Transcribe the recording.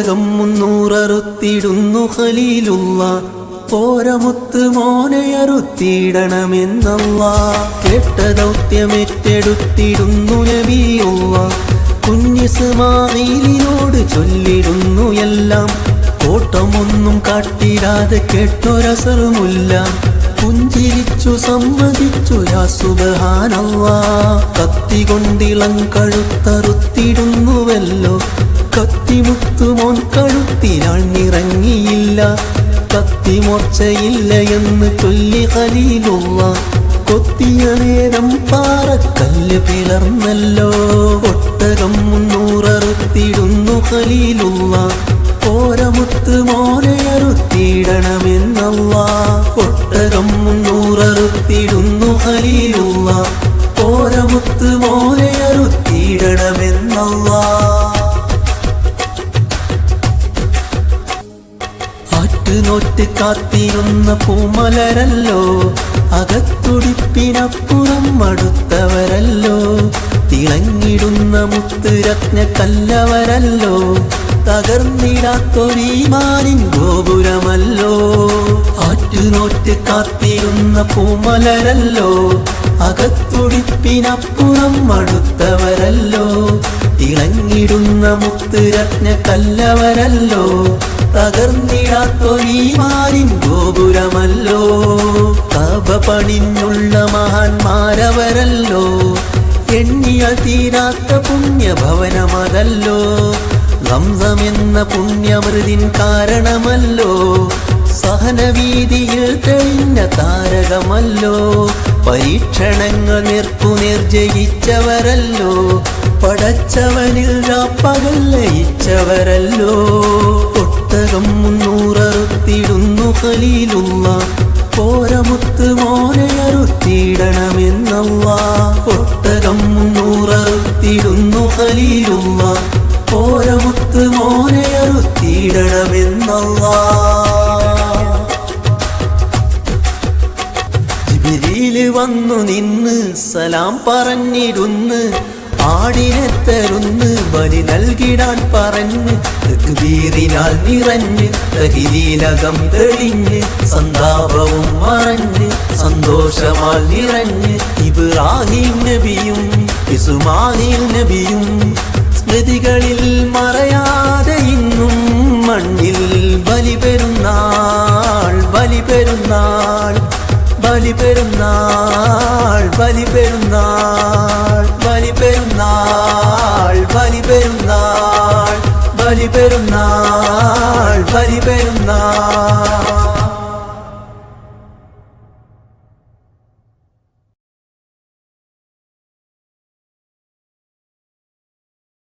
ഒട്ടകം 300 അറുത്തിടുന്നു ഖലീലുള്ള പോരമുത്ത് മോനെ അറുത്തിടണമെന്നല്ലാ കേട്ട ദൗത്യമേറ്റെടുത്തിടുന്നു നബിയുള്ള കുഞ്ഞിസ്മാഈലിനോട് ചൊല്ലിടുന്നു എല്ലാം കോട്ടമൊന്നും കാട്ടിടാതെ കേട്ടൊരസറുമില്ല പുഞ്ചിരിച്ചു സമ്മതിച്ചു യാ സുബ്ഹാനല്ലാഹ് കത്തി കൊണ്ടിളം കഴുത്തറുത്തിടുന്നുവല്ലോ കത്തിമുത്തുമോൻ കഴുത്തിനാൾ നിറങ്ങിയില്ല കത്തിമോർച്ചയില്ല എന്ന് ചൊല്ലി ഖലീലുള്ള കൊത്തിയ നേരം പാറക്കല്ല് പിളർന്നല്ലോ ഒട്ടകം 300 അറുത്തിടുന്നു ഖലീലുള്ള പോരമുത്ത് മോനെ അറുത്തിടണമെന്നല്ലാ ഒട്ടകം 300 അറുത്തിടുന്നു ഖലീലുള്ള പോരമുത്ത് മോനെ അറുത്തിടണമെന്നല്ലാ ആറ്റുനോറ്റ് കാത്തിരുന്ന പൂമലരല്ലോ അകത്തുടിപ്പിനപ്പുറം അടുത്തവരല്ലോ തിളങ്ങിടുന്ന മുത്തുരത്ന കല്ലവരല്ലോ തകർന്നിടാത്തൊരീമാനിൻ ഗോപുരമല്ലോ ആറ്റുനോറ്റ് കാത്തിരുന്ന പൂമലരല്ലോ അകത്തുടിപ്പിനപ്പുറം അടുത്തവരല്ലോ തിളങ്ങിടുന്ന മുത്തുരത്ന കല്ലവരല്ലോ തകർന്നിടാത്തൊരീമാനിൻ ഗോപുരമല്ലോ കഅബ പണിഞ്ഞുള്ള മഹാന്മാരവരല്ലോ എണ്ണിയ തീരാത്ത പുണ്യഭവനമതല്ലോ സംസം എന്ന പുണ്യമൃതിൻ കാരണമല്ലോ സഹനവീതിയിൽ തെളിഞ്ഞ താരകമല്ലോ പരീക്ഷണങ്ങൾ നേർക്കുനേർ ജയിച്ചവരല്ലോ പടച്ചവനിൽ രാപ്പകൽ ലയിച്ചവരല്ലോ ഒട്ടകം 300 അറുത്തിടുന്നു ഖലീലുള്ള പോരമുത്ത് മോനെ അറുത്തിടണമെന്നല്ലാ ഒട്ടകം 300 അറുത്തിടുന്നു ഖലീലുള്ള പോരമുത്ത് മോനെ അറുത്തിടണമെന്നല്ലാ ജിബ്രീൽ വന്നു നിന്ന് സലാം പറഞ്ഞിടുന്ന് ആടിനെ തരുന്ന് ബലി നൽകിടാൻ പറഞ്ഞ് തക്ബീറിനാൽ നിറഞ്ഞ് തഹ്ലീലകം തെളിഞ്ഞ് സന്താപവും മറഞ്ഞ് സന്തോഷമാൽ നിറഞ്ഞ് ഇബ്രാഹിം നബിയും ഇസ്മാഈൽ നബിയും സ്മൃതികളിൽ മറയാതെ ഇന്നും മണ്ണിൽ ബലിപെരുന്നാൾ ബലിപെരുന്നാൾ ബലിപെരുന്നാൾ ബലിപെരുന്നാൾ ബലിപെരുന്നാൾ ബലിപെരുന്നാൾ ബലിപെരുന്നാൾ ബലിപെരുന്നാൾ